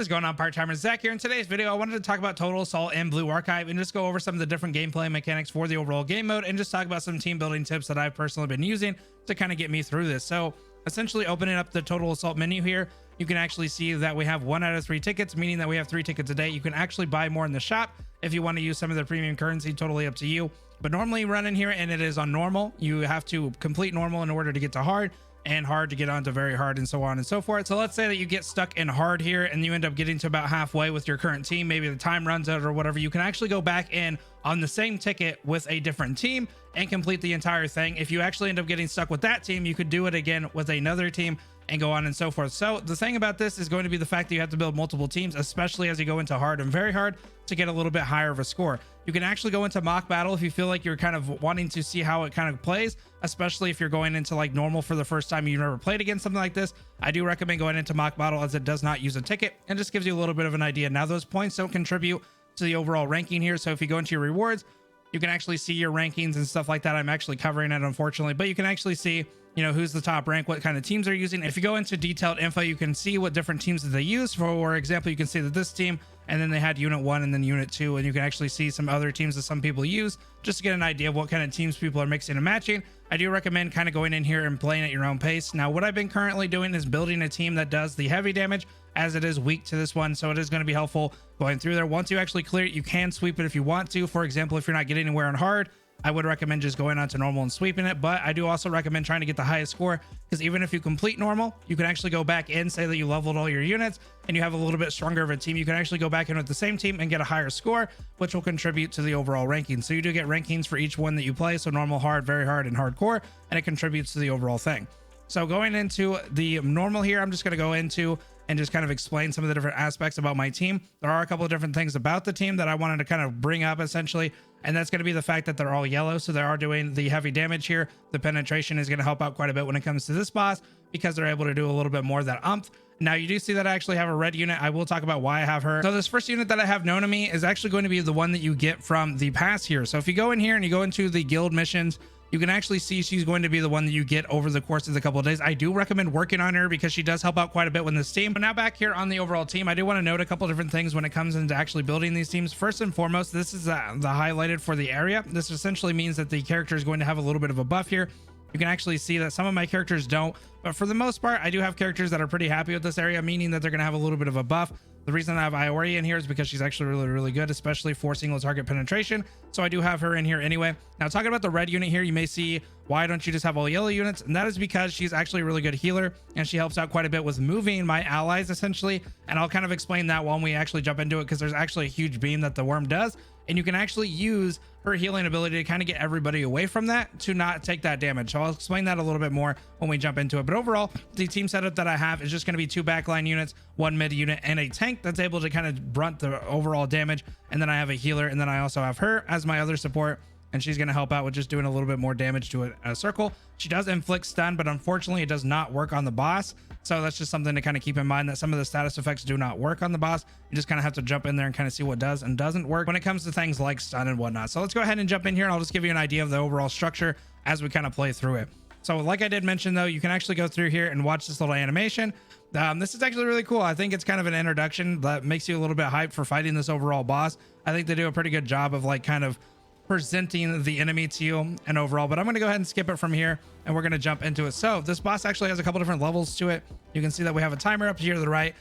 What's going on, PartTimerZack here. In today's video, I wanted to talk about Total Assault and Blue Archive and just go over some of the different gameplay mechanics for the overall game mode and just talk about some team building tips that I've personally been using to kind of get me through this. So essentially opening up the Total Assault menu here, you can actually see that we have 1 out of 3 tickets, meaning that we have 3 tickets a day. You can actually buy more in the shop if you want to use some of the premium currency, totally up to you. But normally run in here and it is on normal. You have to complete normal in order to get to hard, and hard to get onto very hard, and so on and so forth. So let's say that you get stuck in hard here and you end up getting to about halfway with your current team, maybe the time runs out or whatever. You can actually go back in on the same ticket with a different team and complete the entire thing. If you actually end up getting stuck with that team, you could do it again with another team and go on and so forth. So the thing about this is going to be the fact that you have to build multiple teams, especially as you go into hard and very hard, to get a little bit higher of a score. You can actually go into mock battle if you feel like you're kind of wanting to see how it kind of plays, especially if you're going into like normal for the first time you've never played against something like this. I do recommend going into mock battle as it does not use a ticket and just gives you a little bit of an idea. Now those points don't contribute to the overall ranking here, so if you go into your rewards, you can actually see your rankings and stuff like that. I'm actually covering it, unfortunately, but you can actually see, you know, who's the top rank, what kind of teams they're using. If you go into detailed info, you can see what different teams that they use. For example, you can see that this team, and then they had unit 1 and then unit 2, and you can actually see some other teams that some people use just to get an idea of what kind of teams people are mixing and matching. I do recommend kind of going in here and playing at your own pace. Now, what I've been currently doing is building a team that does the heavy damage, as it is weak to this one, so it is going to be helpful going through there. Once you actually clear it, you can sweep it if you want to. For example, if you're not getting anywhere on hard, I would recommend just going on to normal and sweeping it, but I do also recommend trying to get the highest score, because even if you complete normal, you can actually go back in, say that you leveled all your units and you have a little bit stronger of a team. You can actually go back in with the same team and get a higher score, which will contribute to the overall ranking. So you do get rankings for each one that you play, so normal, hard, very hard, and hardcore, and it contributes to the overall thing. So going into the normal here, I'm just going to go into and just kind of explain some of the different aspects about my team. There are a couple of different things about the team that I wanted to kind of bring up essentially, and that's going to be the fact that they're all yellow, so they are doing the heavy damage here. The penetration is going to help out quite a bit when it comes to this boss, because they're able to do a little bit more of that umph. Now you do see that I actually have a red unit. I will talk about why I have her. So this first unit that I have known to me is actually going to be the one that you get from the pass here. So if you go in here and you go into the guild missions, you can actually see she's going to be the one that you get over the course of the couple of days. I do recommend working on her because she does help out quite a bit with this team. But now back here on the overall team, I do want to note a couple of different things when it comes into actually building these teams. First and foremost, this is the highlighted for the area. This essentially means that the character is going to have a little bit of a buff here. You can actually see that some of my characters don't, but for the most part, I do have characters that are pretty happy with this area, meaning that they're going to have a little bit of a buff. The reason I have Iori in here is because she's actually really good, especially for single target penetration. So I do have her in here anyway. Now talking about the red unit here, you may see, why don't you just have all yellow units? And that is because she's actually a really good healer, and she helps out quite a bit with moving my allies essentially. And I'll kind of explain that when we actually jump into it, because there's actually a huge beam that the worm does, and you can actually use her healing ability to kind of get everybody away from that to not take that damage. So I'll explain that a little bit more when we jump into it. But overall, the team setup that I have is just going to be 2 backline units, 1 mid unit, and a tank that's able to kind of brunt the overall damage. And then I have a healer, and then I also have her as my other support, and she's going to help out with just doing a little bit more damage to a circle. She does inflict stun, but unfortunately it does not work on the boss. So that's just something to kind of keep in mind, that some of the status effects do not work on the boss. You just kind of have to jump in there and kind of see what does and doesn't work when it comes to things like stun and whatnot. So let's go ahead and jump in here, and I'll just give you an idea of the overall structure as we kind of play through it. So like I did mention though, you can actually go through here and watch this little animation. This is actually really cool. I think it's kind of an introduction that makes you a little bit hyped for fighting this overall boss. I think they do a pretty good job of like kind of presenting the enemy to you and overall, but I'm going to go ahead and skip it from here, and we're going to jump into it. So this boss actually has a couple different levels to it. You can see that we have a timer up here to the right.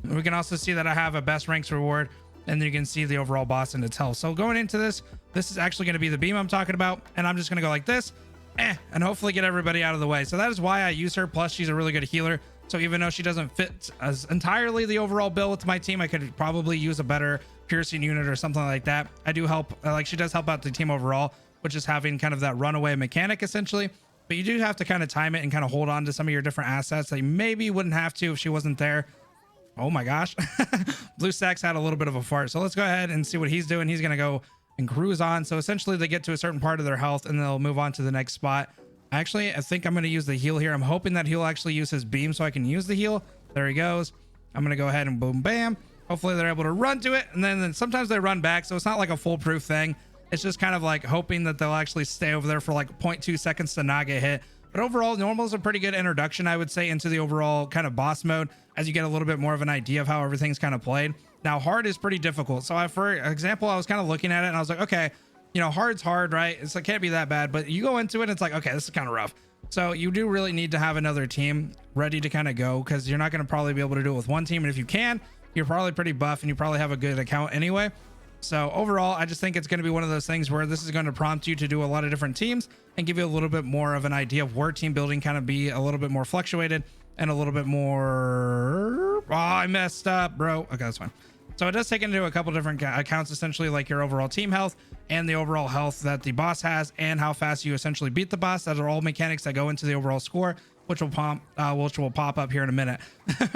We can also see that I have a best ranks reward, and then you can see the overall boss and its health. So going into this is actually going to be the beam I'm talking about, and I'm just going to go like this, and hopefully get everybody out of the way. So that is why I use her. Plus she's a really good healer, so even though she doesn't fit as entirely the overall bill with my team, I could probably use a better piercing unit or something like that. I do help, like she does help out the team overall, which is having kind of that runaway mechanic essentially. But you do have to kind of time it and kind of hold on to some of your different assets that you maybe wouldn't have to if she wasn't there. Oh my gosh. Blue Stacks had a little bit of a fart. So let's go ahead and see what he's doing. He's going to go and cruise on. So essentially they get to a certain part of their health and they'll move on to the next spot. Actually, I think I'm going to use the heal here. I'm hoping that he'll actually use his beam so I can use the heal. There he goes. I'm going to go ahead and boom, bam. Hopefully they're able to run to it, and then sometimes they run back, so it's not like a foolproof thing. It's just kind of like hoping that they'll actually stay over there for like 0.2 seconds to not get hit. But overall, normal is a pretty good introduction, I would say, into the overall kind of boss mode, as you get a little bit more of an idea of how everything's kind of played. Now, hard is pretty difficult. So for example, I was kind of looking at it and I was like, okay, you know, hard's hard, right? It's like, can't be that bad, but you go into it, it's like, okay, this is kind of rough. So you do really need to have another team ready to kind of go, because you're not going to probably be able to do it with one team. And if you can, you're probably pretty buff and you probably have a good account anyway. So overall, I just think it's going to be one of those things where this is going to prompt you to do a lot of different teams and give you a little bit more of an idea of where team building kind of be a little bit more fluctuated and a little bit more, oh, I messed up, bro. Okay, that's fine. So it does take into a couple different accounts, essentially, like your overall team health and the overall health that the boss has and how fast you essentially beat the boss. That are all mechanics that go into the overall score, which will pop up here in a minute.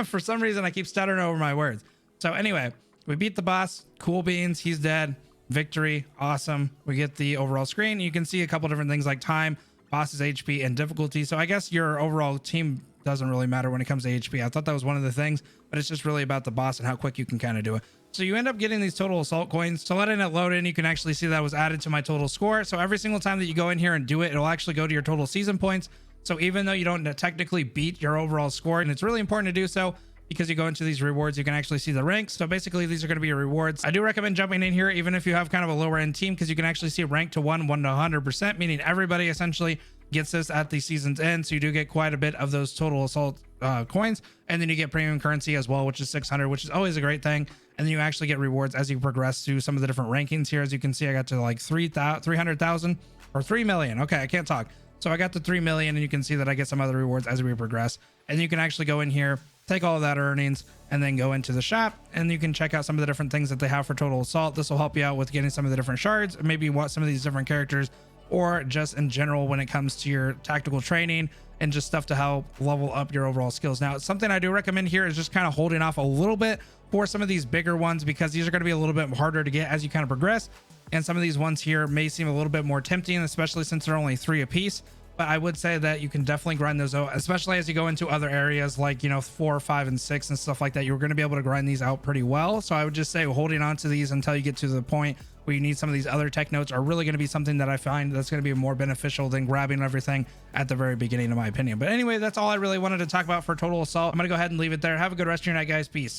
For some reason, I keep stuttering over my words. So anyway, we beat the boss. Cool beans. He's dead. Victory. Awesome. We get the overall screen. You can see a couple different things like time, boss's HP, and difficulty. So I guess your overall team doesn't really matter when it comes to HP. I thought that was one of the things, but it's just really about the boss and how quick you can kind of do it. So you end up getting these total assault coins. So letting it load in, you can actually see that was added to my total score. So every single time that you go in here and do it, it'll actually go to your total season points. So even though you don't technically beat your overall score, and it's really important to do so, because you go into these rewards, you can actually see the ranks. So basically, these are going to be your rewards. I do recommend jumping in here, even if you have kind of a lower end team, because you can actually see rank to 1 to 100%, meaning everybody essentially gets this at the season's end. So you do get quite a bit of those total assault coins, and then you get premium currency as well, which is 600, which is always a great thing. And then you actually get rewards as you progress through some of the different rankings here. As you can see, I got to like 300,000 or 3 million. Okay, I can't talk. So I got to 3 million, and you can see that I get some other rewards as we progress. And you can actually go in here, take all of that earnings, and then go into the shop, and you can check out some of the different things that they have for Total Assault. This will help you out with getting some of the different shards, maybe what some of these different characters, or just in general when it comes to your tactical training and just stuff to help level up your overall skills. Now, something I do recommend here is just kind of holding off a little bit for some of these bigger ones, because these are going to be a little bit harder to get as you kind of progress. And some of these ones here may seem a little bit more tempting, especially since they're only 3 apiece. But I would say that you can definitely grind those out, especially as you go into other areas like, you know, 4, 5, and 6 and stuff like that. You're going to be able to grind these out pretty well. So I would just say holding on to these until you get to the point where you need some of these other tech notes are really going to be something that I find that's going to be more beneficial than grabbing everything at the very beginning, in my opinion. But anyway, that's all I really wanted to talk about for Total Assault. I'm going to go ahead and leave it there. Have a good rest of your night, guys. Peace.